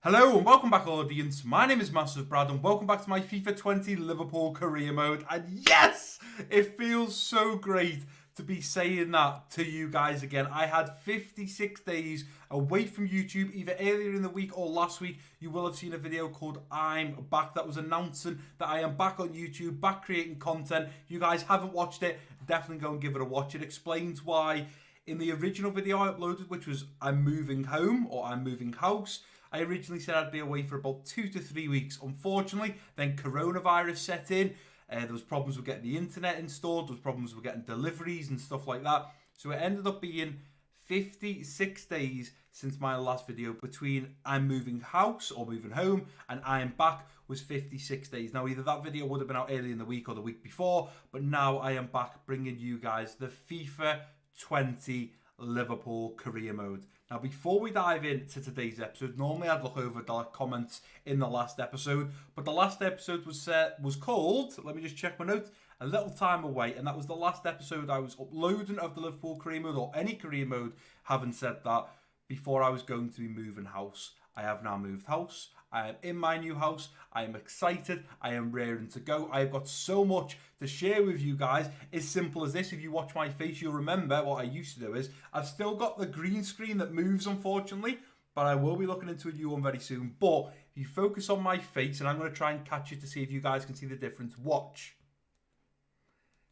Hello and welcome back, audience. My name is MassiveBrad and welcome back to my FIFA 20 Liverpool career mode. And yes, it feels so great to be saying that to you guys again. I had 56 days away from YouTube, either earlier in the week or last week. You will have seen a video called I'm Back that was announcing that I am back on YouTube, back creating content. You guys haven't watched it, definitely go and give it a watch. It explains why in the original video I uploaded, which was I'm moving home or I'm moving house, I originally said I'd be away for about 2 to 3 weeks. Unfortunately, then coronavirus set in. There was problems with getting the internet installed. There was problems with getting deliveries and stuff like that. So it ended up being 56 days since my last video. Between I'm moving house or moving home and I am back was 56 days. Now, either that video would have been out early in the week or the week before, but now I am back bringing you guys the FIFA 20 Liverpool career mode. Now, before we dive into today's episode, normally I'd look over the comments in the last episode, but the last episode was called, let me just check my notes, A Little Time Away, and that was the last episode I was uploading of the Liverpool career mode, or any career mode, having said that, before I was going to be moving house. I have now moved house. I am in my new house. I am excited. I am raring to go. I have got so much to share with you guys. As simple as this. If you watch my face, you'll remember what I used to do is I've still got the green screen that moves, unfortunately, but I will be looking into a new one very soon. But if you focus on my face, and I'm going to try and catch it to see if you guys can see the difference. Watch.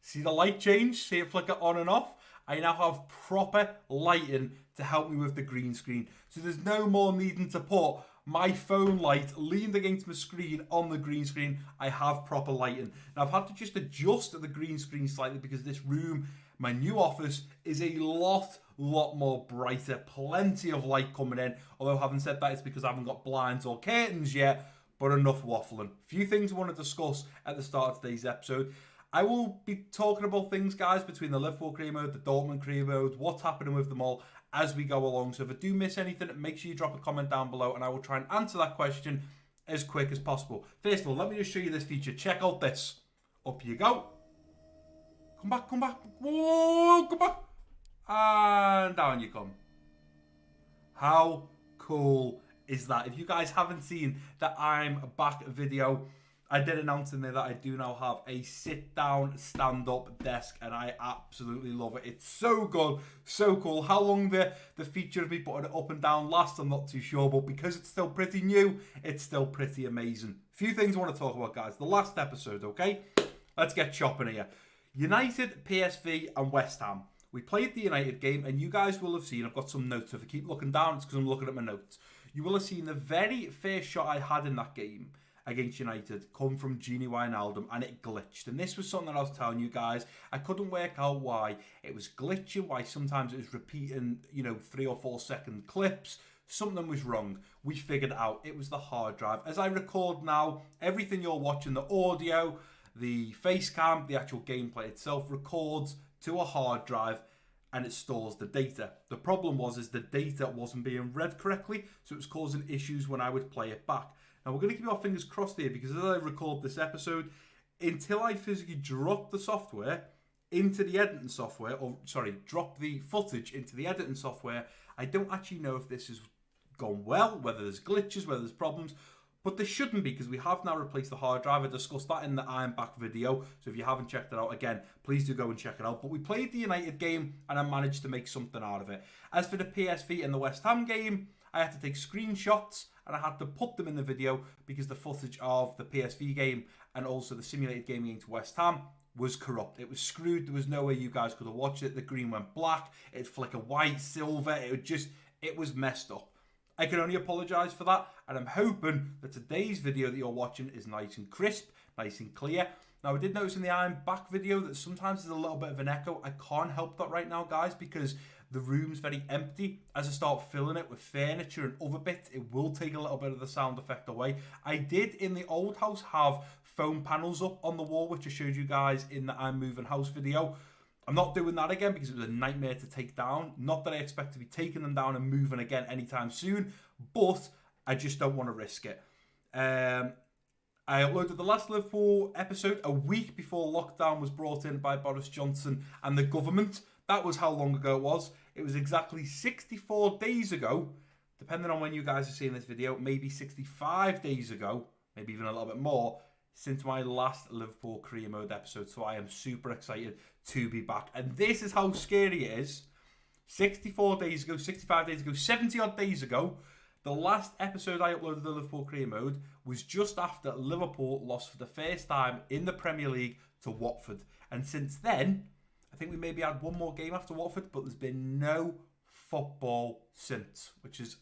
See the light change? See it flicker on and off? I now have proper lighting to help me with the green screen. So there's no more needing to put my phone light leaned against my screen on the green screen. I have proper lighting. Now I've had to just adjust the green screen slightly because this room, my new office, is a lot more brighter. Plenty of light coming in. Although having said that, it's because I haven't got blinds or curtains yet, but enough waffling. A few things I want to discuss at the start of today's episode. I will be talking about things, guys, between the Liverpool career mode, the Dortmund career mode, what's happening with them all as we go along. So if I do miss anything, make sure you drop a comment down below and I will try and answer that question as quick as possible. First of all, let me just show you this feature. Check out this. Up you go. Come back, come back. Whoa, come back. And down you come. How cool is that? If you guys haven't seen the I'm Back video, I did announce in there that I do now have a sit-down, stand-up desk, and I absolutely love it. It's so good, so cool. How long the feature of me putting it up and down lasts, I'm not too sure, but because it's still pretty new, it's still pretty amazing. A few things I want to talk about, guys. The last episode, okay? Let's get chopping here. United, PSV, and West Ham. We played the United game, and you guys will have seen, I've got some notes. If I keep looking down, it's because I'm looking at my notes. You will have seen the very first shot I had in that game against United come from Gini Wijnaldum, and it glitched. And this was something that I was telling you guys. I couldn't work out why it was glitching, why sometimes it was repeating, 3 or 4 second clips. Something was wrong. We figured it out. It was the hard drive. As I record now, everything you're watching, the audio, the face cam, the actual gameplay itself, records to a hard drive and it stores the data. The problem was the data wasn't being read correctly, so it was causing issues when I would play it back. Now, we're going to keep our fingers crossed here because as I record this episode, until I physically drop the software into the editing software, drop the footage into the editing software, I don't actually know if this has gone well, whether there's glitches, whether there's problems, but there shouldn't be because we have now replaced the hard drive. I discussed that in the I'm Back video, so if you haven't checked it out, again, please do go and check it out. But we played the United game and I managed to make something out of it. As for the PSV and the West Ham game, I had to take screenshots and I had to put them in the video because the footage of the PSV game and also the simulated game against West Ham was corrupt. It was screwed. There was no way you guys could have watched it. The green went black. It'd flicker white, silver. It was messed up. I can only apologise for that, and I'm hoping that today's video that you're watching is nice and crisp, nice and clear. Now, I did notice in the I'm Back video that sometimes there's a little bit of an echo. I can't help that right now, guys, because the room's very empty. As I start filling it with furniture and other bits, it will take a little bit of the sound effect away. I did, in the old house, have foam panels up on the wall, which I showed you guys in the I'm Moving House video. I'm not doing that again because it was a nightmare to take down. Not that I expect to be taking them down and moving again anytime soon, but I just don't want to risk it. I uploaded the last Liverpool episode a week before lockdown was brought in by Boris Johnson and the government. That was how long ago it was. It was exactly 64 days ago the depending on when you guys are seeing this video, maybe 65 days ago, maybe even a little bit more, since my last Liverpool career mode episode. So I am super excited to be back. And this is how scary it is. 64 days ago, 65 days ago, 70 odd days ago, the last episode I uploaded the Liverpool career mode was just after Liverpool lost for the first time in the Premier League to Watford. And since then, I think we maybe had one more game after Watford, but there's been no football since, which is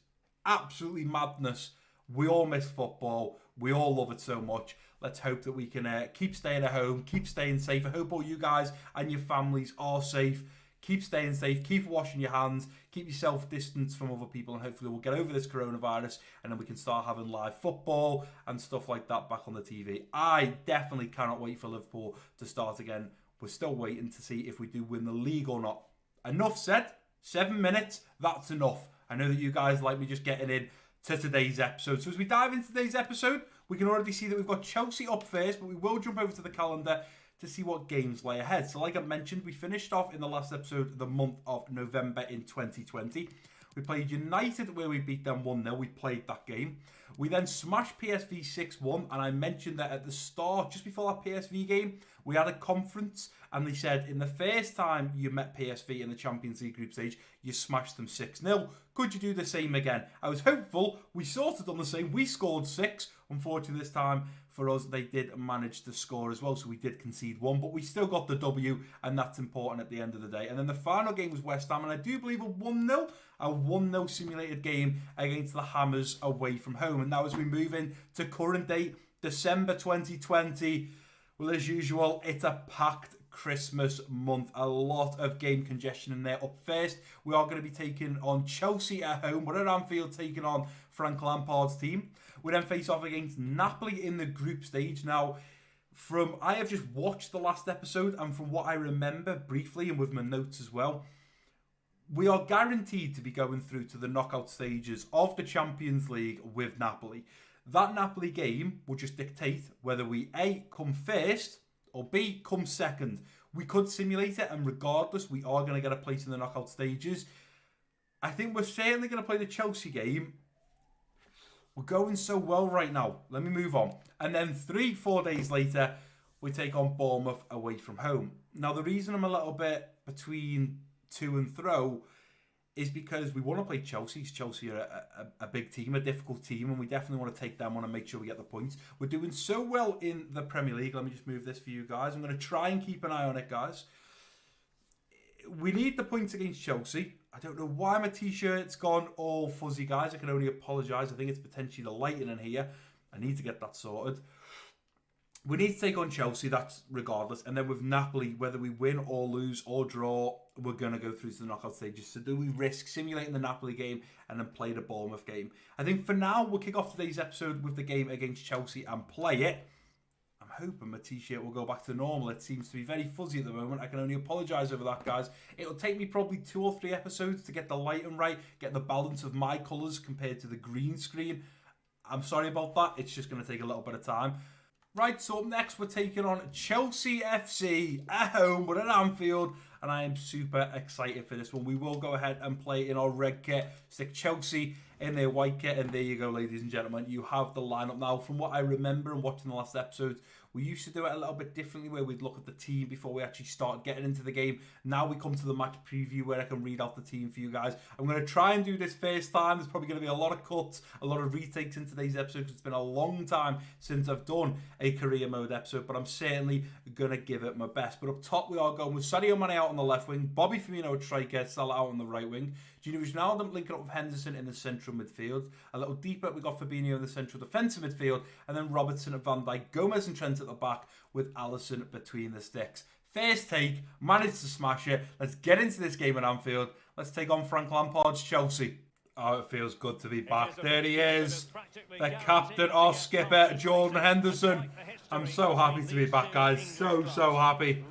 absolutely madness. We all miss football. We all love it so much. Let's hope that we can keep staying at home, keep staying safe. I hope all you guys and your families are safe. Keep staying safe, keep washing your hands, keep yourself distanced from other people, and hopefully we'll get over this coronavirus and then we can start having live football and stuff like that back on the TV. I definitely cannot wait for Liverpool to start again. We're still waiting to see if we do win the league or not. Enough said. 7 minutes, that's enough. I know that you guys like me just getting in to today's episode. So as we dive into today's episode, we can already see that we've got Chelsea up first, but we will jump over to the calendar to see what games lie ahead. So like I mentioned, we finished off in the last episode the month of November in 2020. We played United where we beat them 1-0. We played that game. We then smashed PSV 6-1, and I mentioned that at the start, just before that PSV game, we had a conference, and they said in the first time you met PSV in the Champions League group stage, you smashed them 6-0. Could you do the same again? I was hopeful. We sort of done the same. We scored 6. Unfortunately, this time for us, they did manage to score as well, so we did concede 1, but we still got the W, and that's important at the end of the day. And then the final game was West Ham, and I do believe a 1-0 simulated game against the Hammers away from home. And now as we move in to current date, December 2020, well, as usual, it's a packed Christmas month. A lot of game congestion in there. Up first, we are going to be taking on Chelsea at home. We're at Anfield taking on Frank Lampard's team. We then face off against Napoli in the group stage. Now, I have just watched the last episode, and from what I remember briefly and with my notes as well, we are guaranteed to be going through to the knockout stages of the Champions League with Napoli. That Napoli game will just dictate whether we A, come first, or B, come second. We could simulate it, and regardless, we are going to get a place in the knockout stages. I think we're certainly going to play the Chelsea game. We're going so well right now. Let me move on. And then 3-4 days later, we take on Bournemouth away from home. Now, the reason I'm a little bit between to and fro is because we want to play Chelsea. Chelsea are a big team, a difficult team, and we definitely want to take them on and make sure we get the points. We're doing so well in the Premier League. Let me just move this for you guys. I'm going to try and keep an eye on it, guys. We need the points against Chelsea. I don't know why my t-shirt's gone all fuzzy, guys. I can only apologise. I think it's potentially the lighting in here. I need to get that sorted. We need to take on Chelsea, that's regardless. And then with Napoli, whether we win or lose or draw, we're going to go through to the knockout stages. So do we risk simulating the Napoli game and then play the Bournemouth game? I think for now, we'll kick off today's episode with the game against Chelsea and play it. I'm hoping my t-shirt will go back to normal. It seems to be very fuzzy at the moment. I can only apologise over that, guys. It'll take me probably 2 or 3 episodes to get the lighting right, get the balance of my colours compared to the green screen. I'm sorry about that. It's just going to take a little bit of time. Right, so up next we're taking on Chelsea FC at home. We're at Anfield, and I am super excited for this one. We will go ahead and play in our red kit, stick Chelsea in their white kit, and there you go, ladies and gentlemen. You have the lineup now. From what I remember and watching the last episode, we used to do it a little bit differently, where we'd look at the team before we actually start getting into the game. Now we come to the match preview where I can read out the team for you guys. I'm going to try and do this first time. There's probably going to be a lot of cuts, a lot of retakes in today's episode, because it's been a long time since I've done a career mode episode, but I'm certainly going to give it my best. But up top, we are going with Sadio Mane out on the left wing, Bobby Firmino at striker, Salah out on the right wing, Gino Wijnaldum linking up with Henderson in the central midfield. A little deeper, we got Fabinho in the central defensive midfield, and then Robertson at Van Dijk, Gomez and Trent at the back, with Alisson between the sticks. First take, managed to smash it. Let's get into this game at Anfield. Let's take on Frank Lampard's Chelsea. Oh, it feels good to be back. There he is, the captain, our skipper, Jordan Henderson. I'm so happy to be back, guys. So happy.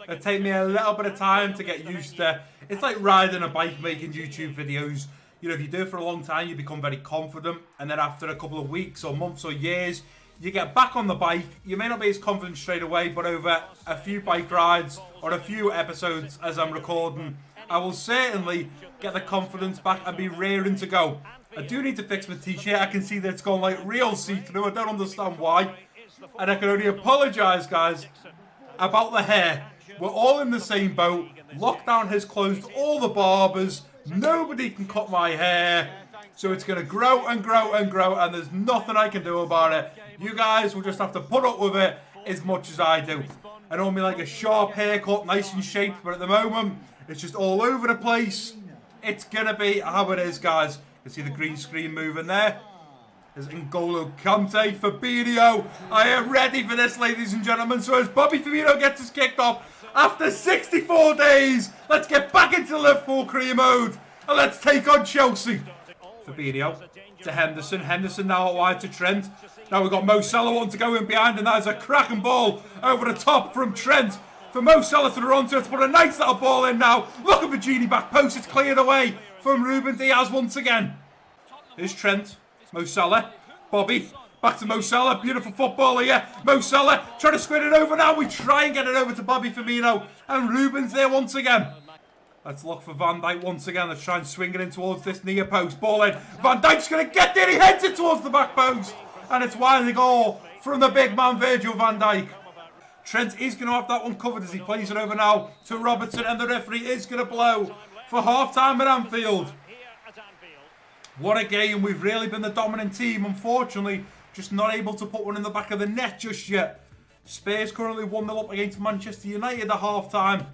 It'll take me a little bit of time to get used to. It's like riding a bike, making YouTube videos. You know, if you do it for a long time, you become very confident. And then after a couple of weeks or months or years, you get back on the bike. You may not be as confident straight away, but over a few bike rides or a few episodes as I'm recording, I will certainly get the confidence back and be raring to go. I do need to fix my t-shirt. I can see that it's gone like real see-through. I don't understand why. And I can only apologise, guys, about the hair. We're all in the same boat. Lockdown has closed all the barbers. Nobody can cut my hair. So it's going to grow and grow and grow, and there's nothing I can do about it. You guys will just have to put up with it as much as I do. I normally like a sharp haircut, nice and shaped, but at the moment, it's just all over the place. It's going to be how it is, guys. You can see the green screen moving there. There's N'Golo Kante, Fabinho. I am ready for this, ladies and gentlemen. So as Bobby Firmino gets us kicked off, after 64 days, let's get back into Liverpool career mode. And let's take on Chelsea. Fabinho to Henderson. Henderson now out wide to Trent. Now we've got Mo Salah wanting to go in behind, and that is a cracking ball over the top from Trent for Mo Salah to run to put a nice little ball in now. Look at the Genie back post. It's cleared away from Ruben Diaz once again. Here's Trent. Mo Salah. Bobby. Back to Mo Salah. Beautiful football here. Mo Salah trying to squid it over now. We try and get it over to Bobby Firmino. And Ruben's there once again. Let's look for Van Dijk once again. Let's try and swing it in towards this near post. Ball in. Van Dijk's going to get there. He heads it towards the back post. And it's wide the goal from the big man, Virgil van Dijk. Trent is going to have that one covered as he plays it over now to Robertson. And the referee is going to blow for half-time at Anfield. What a game. We've really been the dominant team. Unfortunately, just not able to put one in the back of the net just yet. Spurs currently 1-0 up against Manchester United at half-time.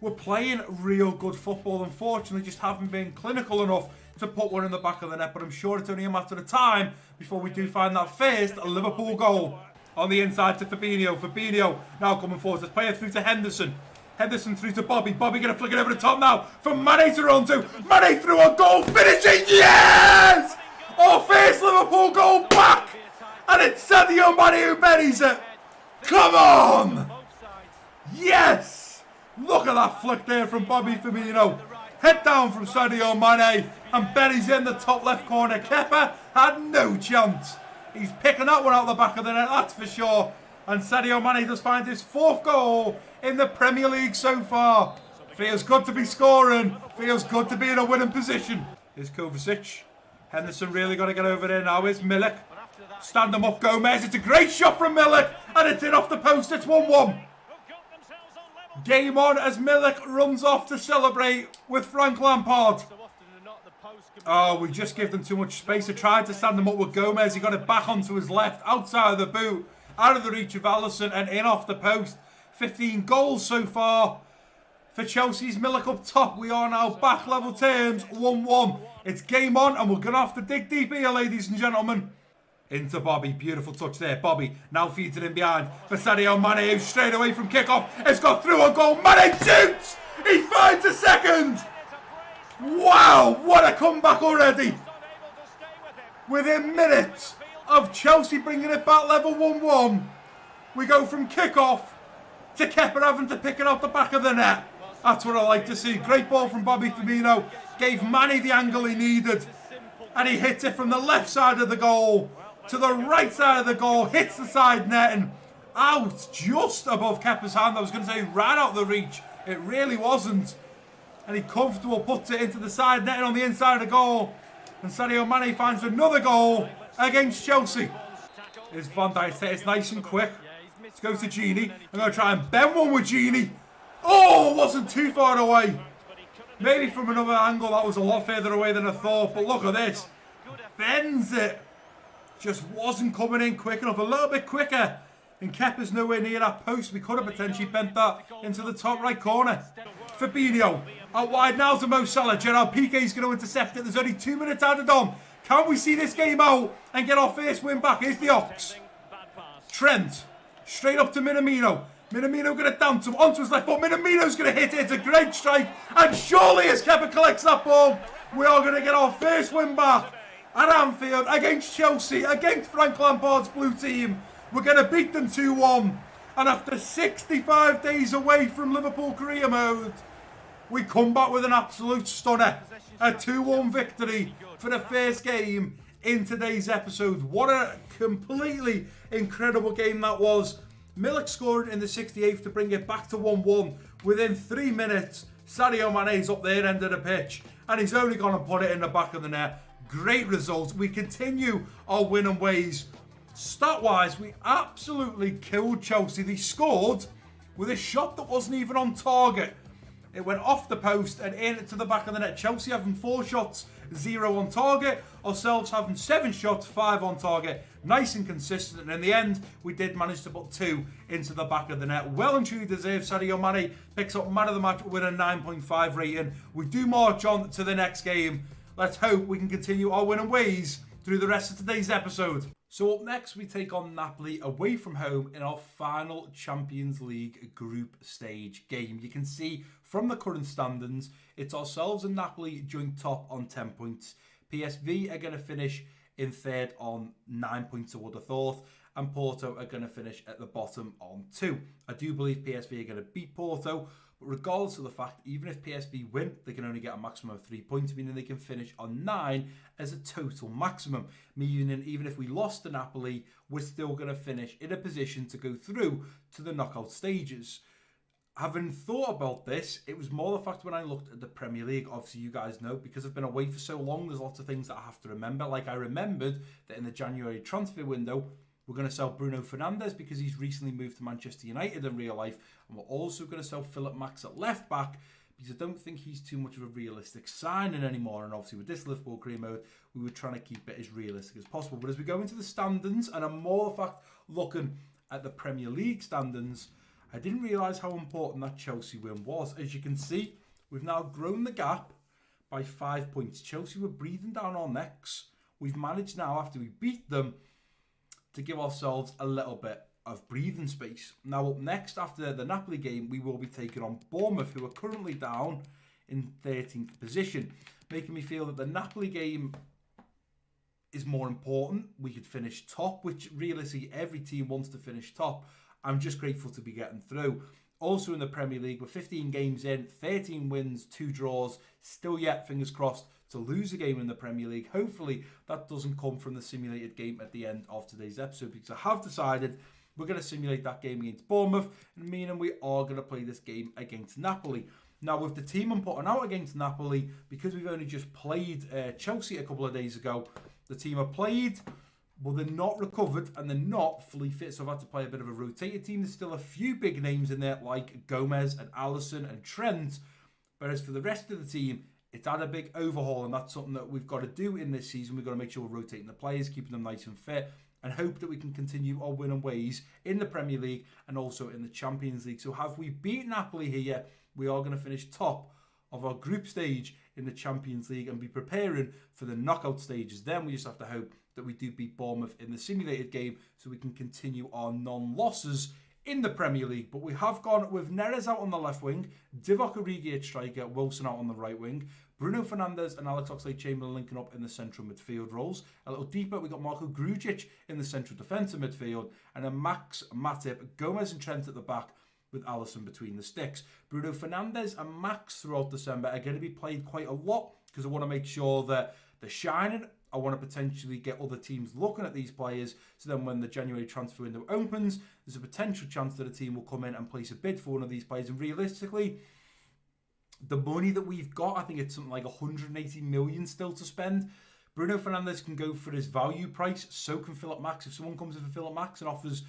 We're playing real good football. Unfortunately, just haven't been clinical enough to put one in the back of the net. But I'm sure it's only a matter of time before we do find that first Liverpool goal. On the inside to Fabinho. Fabinho now coming forward. Let's play it through to Henderson. Henderson through to Bobby. Bobby going to flick it over the top now for Mane to run to. Mane through on goal. Finishing. Yes! Our first Liverpool goal back. And it's Sadio Mane who buries it. Come on! Yes! Look at that flick there from Bobby Firmino. Head down from Sadio Mane. And buries in the top left corner. Kepa had no chance. He's picking that one out the back of the net, that's for sure. And Sadio Mane does find his fourth goal in the Premier League so far. Feels good to be scoring. Feels good to be in a winning position. Here's Kovacic. Henderson really got to get over there now. Here's Milik. Stand him up, Gomez. It's a great shot from Milik. And it's in off the post. It's 1-1. Game on as Milik runs off to celebrate with Frank Lampard. Oh, we just gave them too much space. I tried to stand him up with Gomez. He got it back onto his left, outside of the boot, out of the reach of Alisson and in off the post. 15 goals so far for Chelsea's Milik up top. We are now back level terms, 1-1. It's game on and we're going to have to dig deep here, ladies and gentlemen. Into Bobby, beautiful touch there. Bobby now feeds it in behind for Sadio Mane, who straight away from kickoff has got through on goal. Mane shoots! He finds a second! Wow, what a comeback already! Within minutes of Chelsea bringing it back level 1-1, we go from kickoff to Kepa having to pick it out the back of the net. That's what I like to see. Great ball from Bobby Firmino. Gave Mane the angle he needed. And he hits it from the left side of the goal to the right side of the goal. Hits the side netting. Out just above Kepa's hand. I was going to say right out the reach. It really wasn't. And he comfortable puts it into the side netting on the inside of the goal. And Sadio Mane finds another goal against Chelsea. Here's Van Dijk. It's nice and quick. Let's go to Genie. I'm going to try and bend one with Genie. Oh, it wasn't too far away. Maybe from another angle that was a lot further away than I thought. But look at this. Bends it. Just wasn't coming in quick enough. A little bit quicker. And Kepa's nowhere near that post. We could have potentially bent that into the top right corner. Fabinho out wide now to Mo Salah. Gerard Piqué's going to intercept it. There's only 2 minutes added on. Can we see this game out and get our first win back? Here's the Ox. Trent. Straight up to Minamino. Minamino going to dance him onto his left foot. Minamino's going to hit it. It's a great strike. And surely as Kepa collects that ball, we are going to get our first win back at Anfield against Chelsea, against Frank Lampard's blue team. We're going to beat them 2-1. And after 65 days away from Liverpool career mode, we come back with an absolute stunner. A 2-1 victory for the first game in today's episode. What a completely incredible game that was. Milik scored in the 68th to bring it back to 1-1. Within 3 minutes, Sadio Mane's up there end of the pitch. And he's only going to put it in the back of the net. Great result. We continue our winning ways. Stat-wise, we absolutely killed Chelsea. They scored with a shot that wasn't even on target. It went off the post and in to the back of the net. Chelsea having 4 shots, 0 on target. Ourselves having 7 shots, 5 on target. Nice and consistent. And in the end, we did manage to put 2 into the back of the net. Well and truly deserved. Sadio Mane picks up man of the match with a 9.5 rating. We do march on to the next game. Let's hope we can continue our winning ways through the rest of today's episode. So up next, we take on Napoli away from home in our final Champions League group stage game. You can see from the current standings, it's ourselves and Napoli joint top on 10 points. PSV are going to finish in third on 9 points, I would have thought. And Porto are going to finish at the bottom on 2. I do believe PSV are going to beat Porto. But regardless of the fact, even if PSV win, they can only get a maximum of 3 points, meaning they can finish on 9 as a total maximum. Meaning even if we lost to Napoli, we're still going to finish in a position to go through to the knockout stages. Having thought about this, it was more the fact when I looked at the Premier League, obviously you guys know, because I've been away for so long, there's lots of things that I have to remember. Like I remembered that in the January transfer window, we're going to sell Bruno Fernandes because he's recently moved to Manchester United in real life. And we're also going to sell Philip Max at left back because I don't think he's too much of a realistic signing anymore. And obviously with this Liverpool career mode, we were trying to keep it as realistic as possible. But as we go into the standings, and I'm more the fact looking at the Premier League standings, I didn't realise how important that Chelsea win was. As you can see, we've now grown the gap by 5 points. Chelsea were breathing down our necks. We've managed now, after we beat them, to give ourselves a little bit of breathing space. Now up next, after the Napoli game, we will be taking on Bournemouth, who are currently down in 13th position, making me feel that the Napoli game is more important. We could finish top, which realistically every team wants to finish top. I'm just grateful to be getting through. Also in the Premier League, we're 15 games in, 13 wins, 2 draws, still yet, fingers crossed, to lose a game in the Premier League. Hopefully that doesn't come from the simulated game at the end of today's episode, because I have decided we're going to simulate that game against Bournemouth, meaning we are going to play this game against Napoli. Now with the team I'm putting out against Napoli, because we've only just played Chelsea a couple of days ago, the team have played, but they're not recovered and they're not fully fit, so I've had to play a bit of a rotated team. There's still a few big names in there like Gomez and Alisson and Trent, whereas for the rest of the team, it's had a big overhaul, and that's something that we've got to do in this season. We've got to make sure we're rotating the players, keeping them nice and fit, and hope that we can continue our winning ways in the Premier League and also in the Champions League. So have we beat Napoli here, we are going to finish top of our group stage in the Champions League and be preparing for the knockout stages. Then we just have to hope that we do beat Bournemouth in the simulated game so we can continue our non-losses in the Premier League. But we have gone with Neres out on the left wing, Divock Origi at striker, Wilson out on the right wing, Bruno Fernandes and Alex Oxlade-Chamberlain linking up in the central midfield roles. A little deeper, we got Marko Grujic in the central defensive midfield, and then Max, Matip, Gomez and Trent at the back with Alisson between the sticks. Bruno Fernandes and Max throughout December are going to be played quite a lot because I want to make sure that they're shining. I want to potentially get other teams looking at these players, so then when the January transfer window opens, there's a potential chance that a team will come in and place a bid for one of these players. And realistically, the money that we've got, I think it's something like 180 million still to spend. Bruno Fernandes can go for his value price, so can Philip Max. If someone comes in for Philip Max and offers,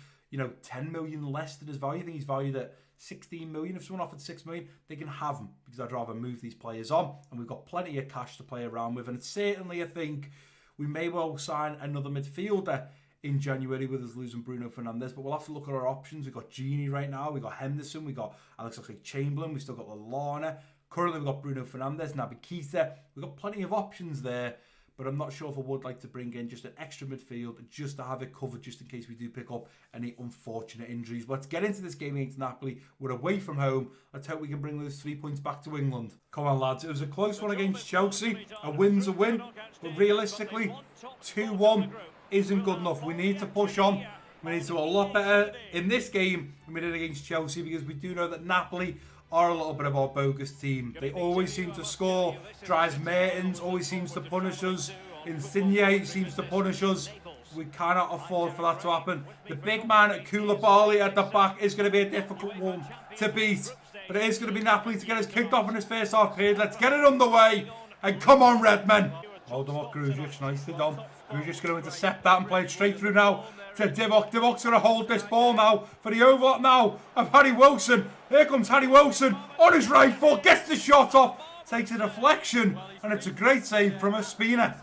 10 million less than his value, I think he's valued at 16 million. If someone offered 6 million, they can have him, because I'd rather move these players on, and we've got plenty of cash to play around with. And certainly I think we may well sign another midfielder in January with us losing Bruno Fernandes, but we'll have to look at our options. We've got Gini right now, we've got Henderson, we've got Alex Oxlade-Chamberlain, we've still got Lallana. Currently we've got Bruno Fernandes, Naby Keita. We've got plenty of options there, but I'm not sure if I would like to bring in just an extra midfield just to have it covered, just in case we do pick up any unfortunate injuries. But let's get into this game against Napoli. We're away from home. Let's hope we can bring those 3 points back to England. Come on, lads. It was a close one against Chelsea. A win's a win. But realistically, 2-1 isn't good enough. We need to push on. We need to do a lot better in this game than we did against Chelsea, because we do know that Napoli are a little bit of our bogus team. They always seem to score. Dries Mertens always seems to punish us. Insigne seems to punish us. We cannot afford for that to happen. The big man at Koulibaly at the back is going to be a difficult one to beat. But it is going to be Napoli to get us kicked off in this first half period. Let's get it underway. And come on, Redmen. Well done, Grujic. Nicely done. Grujic going to intercept that and play it straight through now to Divock. Divock's going to hold this ball now for the overlap now of Harry Wilson. Here comes Harry Wilson on his right foot. Gets the shot off. Takes a deflection. And it's a great save from Ospina.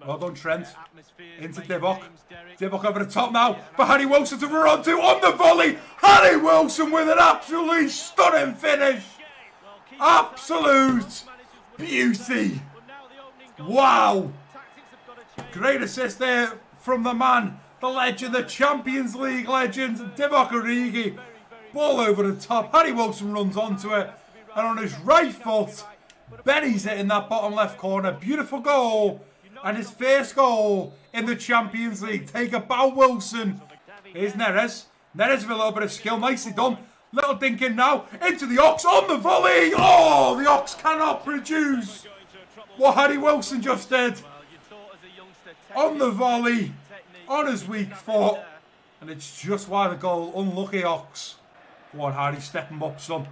Well done, Trent. Into Divock. Divock over the top now for Harry Wilson to run onto on the volley. Harry Wilson with an absolutely stunning finish. Absolute beauty. Wow. Great assist there from the man, the legend, the Champions League legend, Divock Origi. Ball over the top. Harry Wilson runs onto it. And on his right foot, Benny's it in that bottom left corner. Beautiful goal. And his first goal in the Champions League. Take a bow, Wilson. Here's Neres. Neres with a little bit of skill. Nicely done. Little dink in now. Into the Ox on the volley. Oh, the Ox cannot produce what Harry Wilson just did. On the volley. On his weak foot. And it's just wide of goal. Unlucky Ox. Go on, Harry. Step him up, son.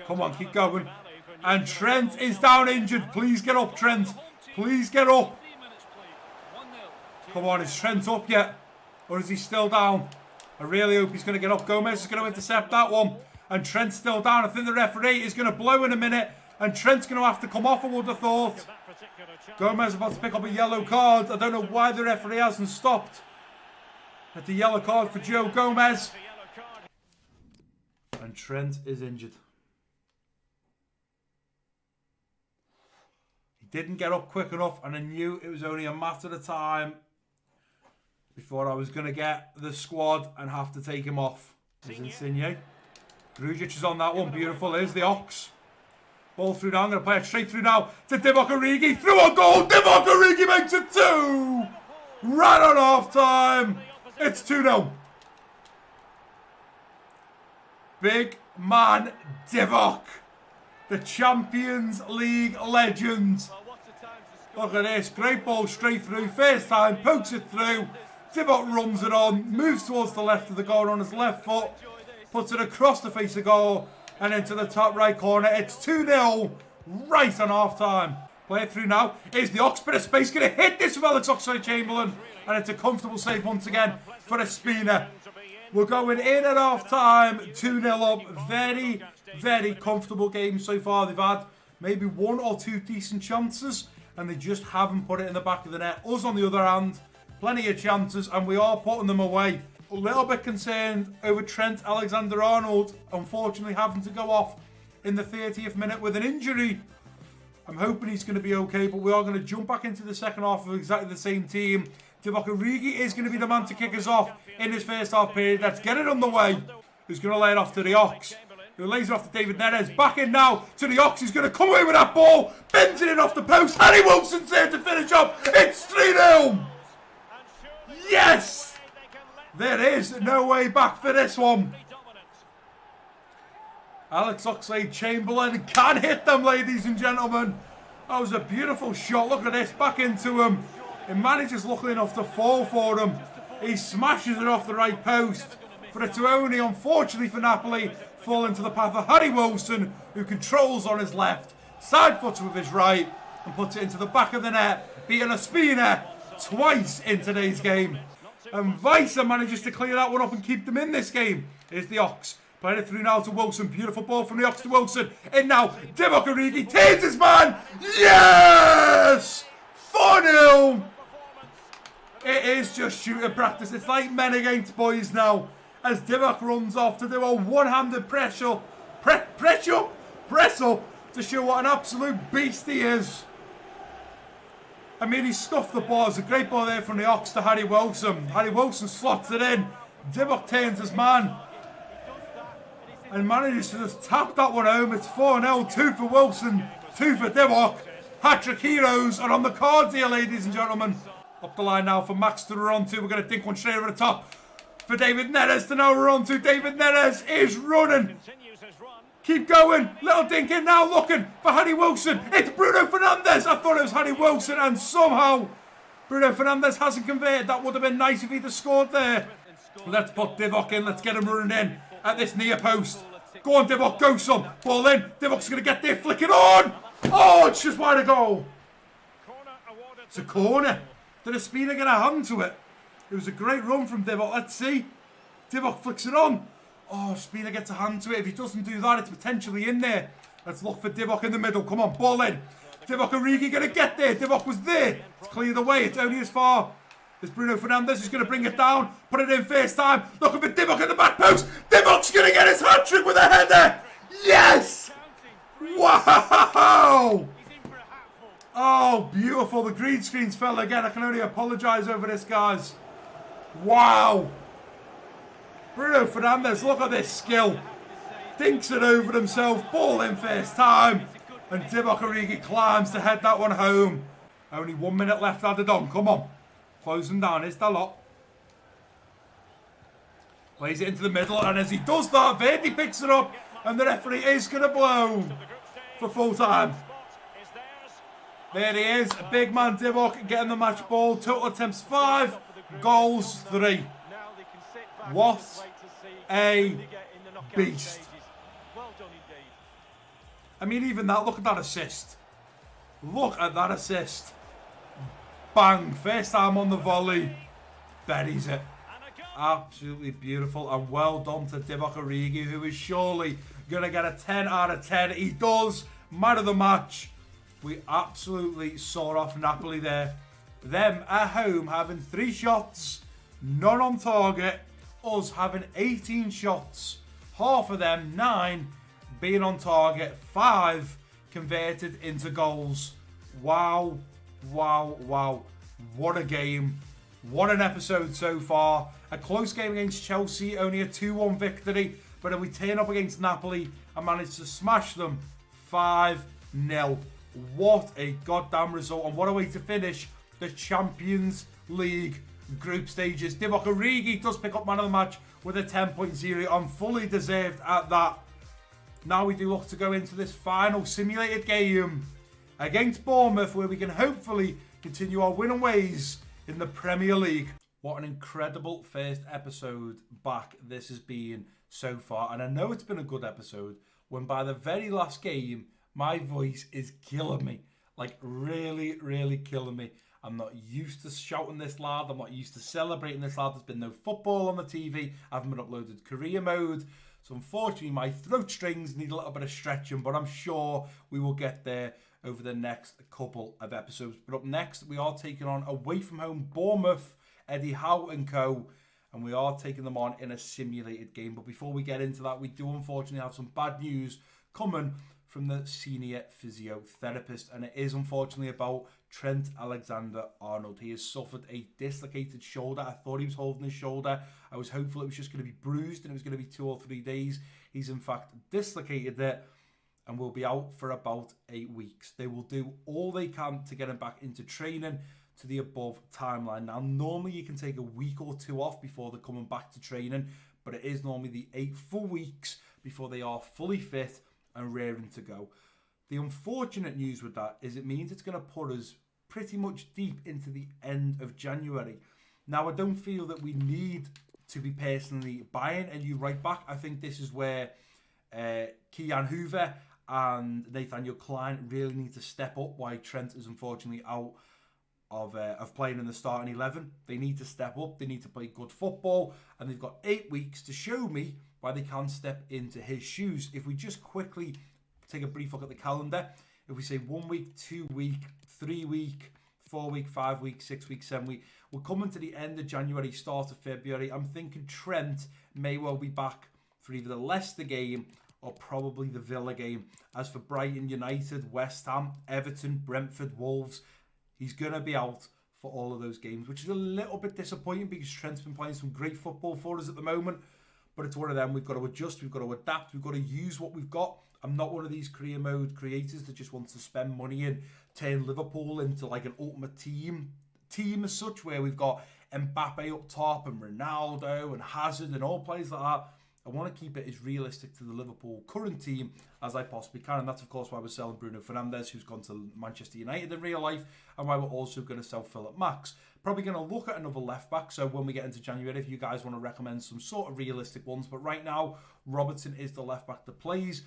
Come on, keep going. And Trent is down injured. Please get up, Trent. Please get up. Come on, is Trent up yet? Or is he still down? I really hope he's going to get up. Gomez is going to intercept that one. And Trent's still down. I think the referee is going to blow in a minute. And Trent's going to have to come off, I would have thought. Gomez is about to pick up a yellow card. I don't know why the referee hasn't stopped. At the yellow card for Joe Gomez. And Trent is injured. Didn't get up quick enough, and I knew it was only a matter of time before I was going to get the squad and have to take him off. There's Insigne. Grujic is on that one. Beautiful. Here's the Ox. Ball through now. I'm going to play it straight through now to Divock Origi. Through on goal. Divock Origi makes it 2. Right on half time. It's 2-0. Big man Divock. The Champions League legend. Look at this. Great ball straight through. First time. Pokes it through. Divock runs it on. Moves towards the left of the goal on his left foot. Puts it across the face of goal. And into the top right corner. It's 2-0. Right on half time. Play it through now. Here's the Ox. Bit of space. Going to hit this with Alex Oxlade-Chamberlain. And it's a comfortable save once again for Ospina. We're going in at half time. 2-0 up. Very, very comfortable game so far. They've had maybe 1 or 2 decent chances. And they just haven't put it in the back of the net. Us, on the other hand, plenty of chances, and we are putting them away. A little bit concerned over Trent Alexander-Arnold, unfortunately having to go off in the 30th minute with an injury. I'm hoping he's going to be okay, but we are going to jump back into the second half of exactly the same team. Divock Origi is going to be the man to kick us off in this first half period. Let's get it underway. Who's going to lay it off to the Ox? Who lays it off to David Neres. Back in now to the Ox. He's going to come away with that ball. Bends it in off the post. Harry Wilson's there to finish up. It's 3-0. Yes. There is no way back for this one. Alex Oxlade-Chamberlain can hit them, ladies and gentlemen. That was a beautiful shot. Look at this. Back into him. He manages, luckily enough, to fall for him. He smashes it off the right post. For it to only, unfortunately for Napoli, fall into the path of Harry Wilson, who controls on his left, side foots with his right, and puts it into the back of the net, beating Ospina twice in today's game. And Weiser manages to clear that one up and keep them in this game. Here's the Ox. Playing it through now to Wilson. Beautiful ball from the Ox to Wilson. In now, Divock Origi tears his man. Yes! 4-0. It is just shooting practice. It's like men against boys now. As Divock runs off to do a one-handed press up to show what an absolute beast he is. I mean, he scuffed the ball. It's a great ball there from the Ox to Harry Wilson. Harry Wilson slots it in. Divock turns his man. And manages to just tap that one home. It's 4-0. 2 for Wilson, 2 for Divock. Hat-trick heroes are on the cards here, ladies and gentlemen. Up the line now for Max to run to. We're going to dink one straight over the top. For David Neres to now run to. David Neres is running. Keep going. Little dink in now, looking for Harry Wilson. It's Bruno Fernandes. I thought it was Harry Wilson, and somehow Bruno Fernandes hasn't converted. That would have been nice if he'd have scored there. Let's put Divock in. Let's get him running in at this near post. Go on, Divock. Go, son. Ball in. Divock's going to get there. Flick it on. Oh, it's just wide of goal. It's a corner. Did Ospina get a hand to it? It was a great run from Divock. Let's see. Divock flicks it on. Oh, Ospina gets a hand to it. If he doesn't do that, it's potentially in there. Let's look for Divock in the middle. Come on, ball in. Divock Origi going to get there. Divock was there. It's cleared away. It's only as far as Bruno Fernandes is going to bring it down. Put it in first time. Looking for Divock at the back post. Divock's going to get his hat-trick with a header. Yes! Wow! Oh, beautiful. The green screens fell again. I can only apologise over this, guys. Wow. Bruno Fernandes, look at this skill. Thinks it over himself. Ball in first time. And Divock Origi climbs to head that one home. Only 1 minute left added on. Come on. Close them down. It's the lot. Plays it into the middle. And as he does that, Verdi picks it up. And the referee is going to blow for full time. There he is. A big man Divock getting the match ball. Total attempts 5. Goals 3. What a beast. I mean, even that, look at that assist. Look at that assist. Bang. First time on the volley. Buries it. Absolutely beautiful. And well done to Divock Origi, who is surely going to get a 10 out of 10. He does. Man of the match. We absolutely saw off Napoli there. Them at home having 3 shots. None on target. Us having 18 shots. Half of them, 9, being on target. 5 converted into goals. Wow. Wow. Wow. What a game. What an episode so far. A close game against Chelsea. Only a 2-1 victory. But then we turn up against Napoli and manage to smash them 5-0. What a goddamn result. And what a way to finish the Champions League group stages. Divock Origi does pick up man of the match with a 10.0 and fully deserved at that. Now we do look to go into this final simulated game against Bournemouth, where we can hopefully continue our winning ways in the Premier League. What an incredible first episode back this has been so far. And I know it's been a good episode when by the very last game, my voice is killing me. Like really, really killing me. I'm not used to shouting this loud. I'm not used to celebrating this loud. There's been no football on the TV. I haven't been uploaded career mode. So unfortunately, my throat strings need a little bit of stretching, but I'm sure we will get there over the next couple of episodes. But up next, we are taking on away from home Bournemouth, Eddie Howe and co. And we are taking them on in a simulated game. But before we get into that, we do unfortunately have some bad news coming from the senior physiotherapist. And it is unfortunately about Trent Alexander-Arnold. He has suffered a dislocated shoulder. I thought he was holding his shoulder. I was hopeful it was just going to be bruised and it was going to be 2 or 3 days. He's in fact dislocated it and will be out for about 8 weeks. They will do all they can to get him back into training to the above timeline. Now, normally you can take a week or 2 off before they're coming back to training, but it is normally the 8 full weeks before they are fully fit and raring to go. The unfortunate news with that is it means it's going to put us pretty much deep into the end of January. Now, I don't feel that we need to be personally buying a new right back. I think this is where Kian Hoover and Nathaniel Klein really need to step up, why Trent is unfortunately out of playing in the starting 11. They need to step up. They need to play good football, and they've got 8 weeks to show me why they can't step into his shoes. If we just quickly take a brief look at the calendar, if we say 1 week, 2 week, 3 week, 4 week, 5 week, 6 week, 7 week, we're coming to the end of January, start of February. I'm thinking Trent may well be back for either the Leicester game or probably the Villa game. As for Brighton, United, West Ham, Everton, Brentford, Wolves, he's going to be out for all of those games, which is a little bit disappointing because Trent's been playing some great football for us at the moment. But it's one of them. We've got to adjust. We've got to adapt. We've got to use what we've got. I'm not one of these career mode creators that just wants to spend money and turn Liverpool into like an ultimate team as such, where we've got Mbappe up top and Ronaldo and Hazard and all players like that. I want to keep it as realistic to the Liverpool current team as I possibly can. And that's, of course, why we're selling Bruno Fernandes, who's gone to Manchester United in real life, and why we're also going to sell Philip Max. Probably going to look at another left-back, so when we get into January, if you guys want to recommend some sort of realistic ones. But right now, Robertson is the left-back that plays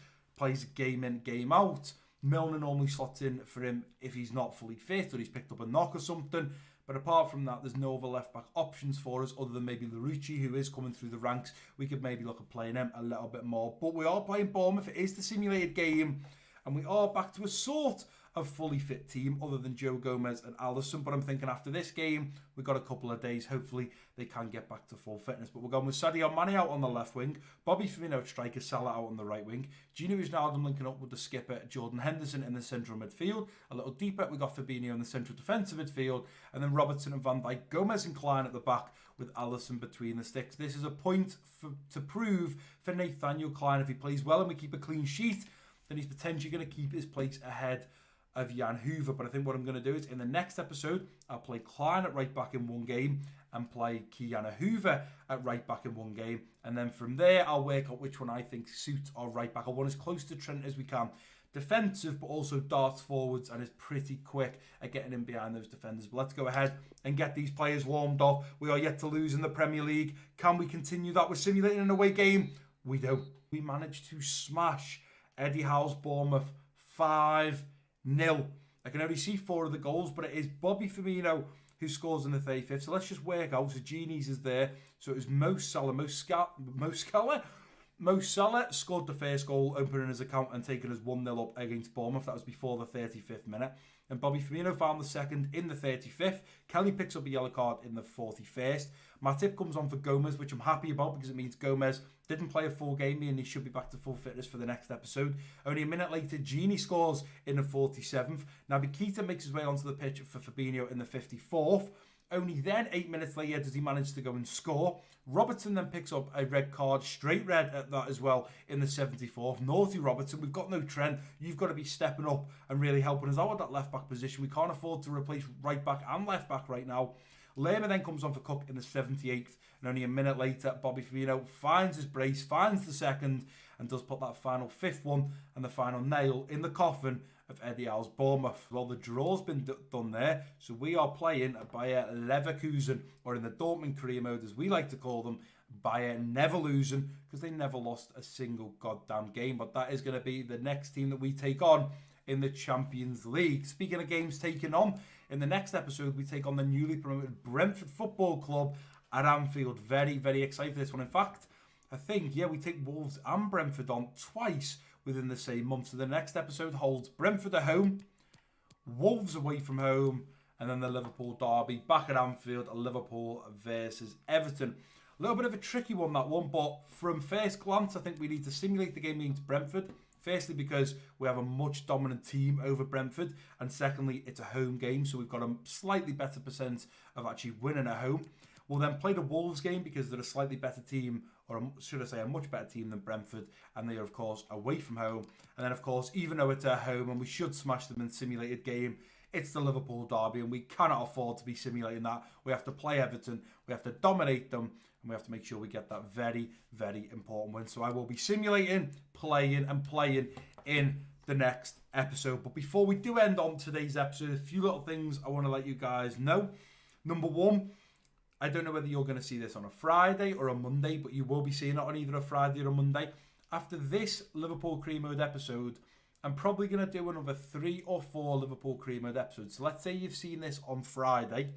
game in, game out. Milner normally slots in for him if he's not fully fit or he's picked up a knock or something. But apart from that, there's no other left-back options for us other than maybe Larouci, who is coming through the ranks. We could maybe look at playing him a little bit more. But we are playing Bournemouth. It is the simulated game. And we are back to a sort of fully fit team other than Joe Gomez and Alisson. But I'm thinking after this game, we've got a couple of days. Hopefully, they can get back to full fitness. But we're going with Sadio Mane out on the left wing. Bobby Firmino at striker, Salah out on the right wing. Gino Wijnaldum linking up with the skipper, Jordan Henderson in the central midfield. A little deeper, we got Fabinho in the central defensive midfield. And then Robertson and Van Dijk, Gomez and Klein at the back with Alisson between the sticks. This is a point to prove for Nathaniel Klein. If he plays well and we keep a clean sheet, then he's potentially going to keep his place ahead of Jan Hoover. But I think what I'm going to do is in the next episode, I'll play Klein at right back in one game and play Kiana Hoover at right back in one game. And then from there, I'll work out which one I think suits our right back. I want as close to Trent as we can. Defensive, but also darts forwards and is pretty quick at getting in behind those defenders. But let's go ahead and get these players warmed up. We are yet to lose in the Premier League. Can we continue that? We're simulating an away game. We don't. We managed to smash Eddie Howe's Bournemouth 5-0. I can only see 4 of the goals, but it is Bobby Firmino who scores in the 35th. So let's just work out. So Genies is there. So it was Mo Salah. Mo Salah scored the first goal, opening his account and taking us 1-0 up against Bournemouth. That was before the 35th minute. And Bobby Firmino found the second in the 35th. Kelly picks up a yellow card in the 41st. Matip comes on for Gomez, which I'm happy about because it means Gomez didn't play a full game and he should be back to full fitness for the next episode. Only a minute later, Gini scores in the 47th. Naby Keita makes his way onto the pitch for Fabinho in the 54th. Only then, 8 minutes later, does he manage to go and score. Robertson then picks up a red card, straight red at that as well, in the 74th. Naughty Robertson, we've got no Trent. You've got to be stepping up and really helping us out at that left-back position. We can't afford to replace right-back and left-back right now. Lerma then comes on for Cook in the 78th, and only a minute later, Bobby Firmino finds his brace, finds the second, and does put that final 5th one and the final nail in the coffin of Eddie Howe's Bournemouth. Well, the draw's been done there, so we are playing Bayer Leverkusen, or in the Dortmund career mode, as we like to call them, Bayer never losing, because they never lost a single goddamn game. But that is going to be the next team that we take on in the Champions League. Speaking of games taken on, in the next episode, we take on the newly promoted Brentford Football Club at Anfield. Very, very excited for this one. In fact, I think, we take Wolves and Brentford on twice within the same month. So the next episode holds Brentford at home, Wolves away from home, and then the Liverpool derby back at Anfield, Liverpool versus Everton. A little bit of a tricky one, that one, but from first glance, I think we need to simulate the game against Brentford. Firstly, because we have a much dominant team over Brentford, and secondly, it's a home game, so we've got a slightly better percent of actually winning at home. We'll then play the Wolves game because they're a slightly better team, or should I say a much better team than Brentford, and they are, of course, away from home. And then, of course, even though it's at home and we should smash them in simulated game, it's the Liverpool derby, and we cannot afford to be simulating that. We have to play Everton, we have to dominate them, and we have to make sure we get that very, very important win. So I will be simulating, playing in the next episode. But before we do end on today's episode, a few little things I want to let you guys know. Number one, I don't know whether you're going to see this on a Friday or a Monday, but you will be seeing it on either a Friday or a Monday. After this Liverpool Career Mode episode, I'm probably going to do another 3 or 4 Liverpool Career Mode episodes. So let's say you've seen this on Friday.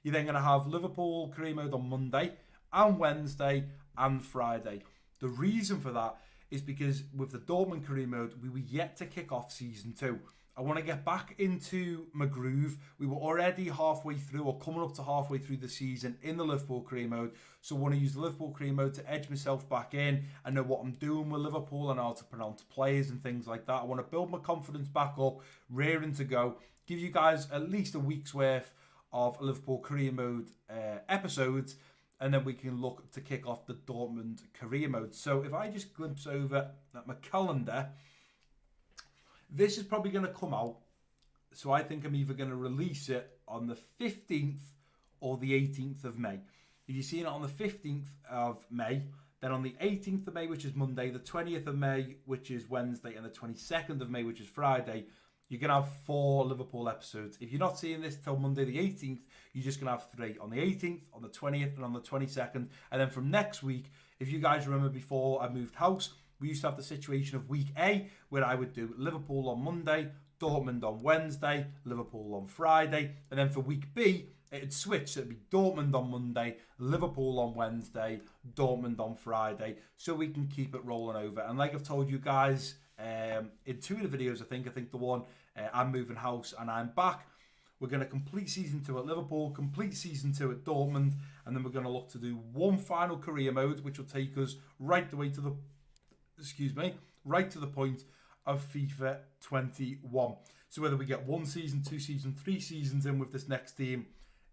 You're then going to have Liverpool Career Mode on Monday and Wednesday and Friday. The reason for that is because with the Dortmund Career Mode, we were yet to kick off Season 2. I want to get back into my groove. We were already halfway through or coming up to halfway through the season in the Liverpool Career Mode. So I want to use the Liverpool Career Mode to edge myself back in. I know what I'm doing with Liverpool and how to pronounce players and things like that. I want to build my confidence back up, rearing to go. Give you guys at least a week's worth of Liverpool Career Mode episodes. And then we can look to kick off the Dortmund Career Mode. So if I just glimpse over at my calendar, this is probably going to come out. So I think I'm either going to release it on the 15th or the 18th of May. If you're seeing it on the 15th of May, then on the 18th of May, which is Monday, the 20th of May, which is Wednesday, and the 22nd of May, which is Friday, you're going to have 4 Liverpool episodes. If you're not seeing this till Monday the 18th, you're just going to have 3 on the 18th, on the 20th, and on the 22nd. And then from next week, if you guys remember before I moved house, We used to have the situation of week A where I would do Liverpool on Monday, Dortmund on Wednesday, Liverpool on Friday, and then for week B, it'd switch. So it'd be Dortmund on Monday, Liverpool on Wednesday, Dortmund on Friday, so we can keep it rolling over. And like I've told you guys in 2 of the videos, I think the one I'm moving house and I'm back, we're going to complete season 2 at Liverpool, complete season 2 at Dortmund, and then we're going to look to do one final career mode, which will take us right the way to the, right to the point of FIFA 21. So whether we get 1 season, 2 seasons, 3 seasons in with this next team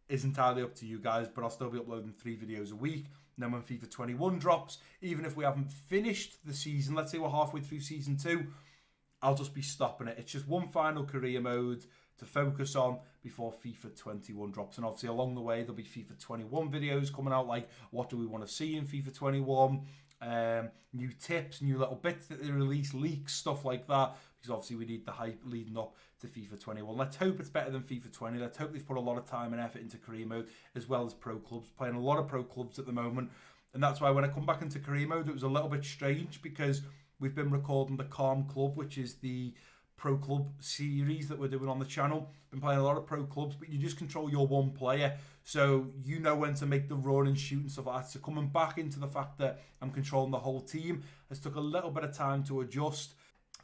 is entirely up to you guys, but I'll still be uploading 3 videos a week. And then when FIFA 21 drops, even if we haven't finished the season, let's say we're halfway through season 2, I'll just be stopping it. It's just one final career mode to focus on before FIFA 21 drops. And obviously along the way, there'll be FIFA 21 videos coming out, like what do we want to see in FIFA 21, new tips, new little bits that they release, leaks, stuff like that, because obviously we need the hype leading up to FIFA 21. Let's hope it's better than FIFA 20. Let's hope they've put a lot of time and effort into career mode, as well as pro clubs, playing a lot of pro clubs at the moment. And that's why when I come back into career mode, it was a little bit strange, because we've been recording the Calm Club, which is the pro club series that we're doing on the channel. Been playing a lot of pro clubs, but you just control your one player, so you know when to make the run and shoot and stuff like that. So coming back into the fact that I'm controlling the whole team has took a little bit of time to adjust.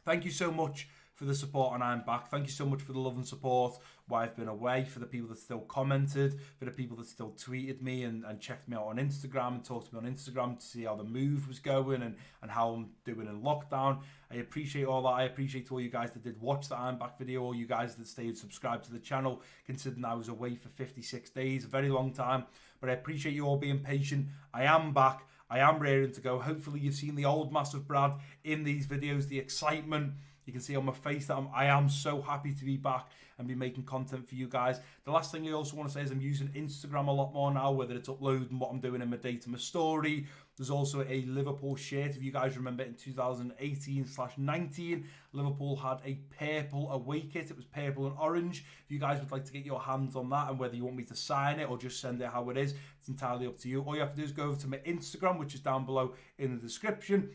Thank you so much for the support, and I'm back. Thank you so much for the love and support while I've been away, for the people that still commented, for the people that still tweeted me and checked me out on Instagram and talked to me on Instagram to see how the move was going and how I'm doing in lockdown. I appreciate all that. I appreciate all you guys that did watch the I'm Back video, all you guys that stayed subscribed to the channel, considering I was away for 56 days, a very long time. But I appreciate you all being patient. I am back. I am raring to go. Hopefully you've seen the old Massive Brad in these videos, the excitement. You can see on my face that I am so happy to be back and be making content for you guys. The last thing I also want to say is I'm using Instagram a lot more now, whether it's uploading what I'm doing in my day to my story. There's also a Liverpool shirt. If you guys remember, in 2018/19, Liverpool had a purple away kit. It was purple and orange. If you guys would like to get your hands on that, and whether you want me to sign it or just send it how it is, it's entirely up to you. All you have to do is go over to my Instagram, which is down below in the description.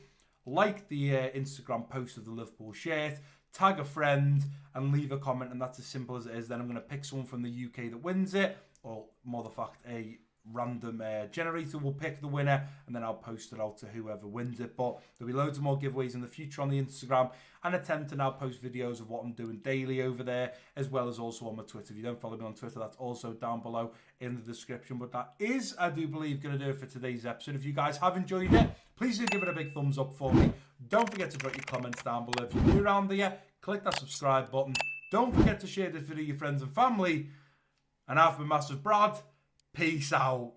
Like the Instagram post of the Liverpool shirt, tag a friend and leave a comment, and that's as simple as it is. Then I'm going to pick someone from the UK that wins it, or more the fact a random generator will pick the winner, and then I'll post it out to whoever wins it. But there'll be loads of more giveaways in the future on the Instagram, and attempt to now post videos of what I'm doing daily over there, as well as also on my Twitter. If you don't follow me on Twitter, that's also down below in the description. But that is, I do believe, going to do it for today's episode. If you guys have enjoyed it, please do give it a big thumbs up for me. Don't forget to drop your comments down below. If you're new around here, click that subscribe button. Don't forget to share this video with your friends and family. And I've been MassiveBrad. Peace out.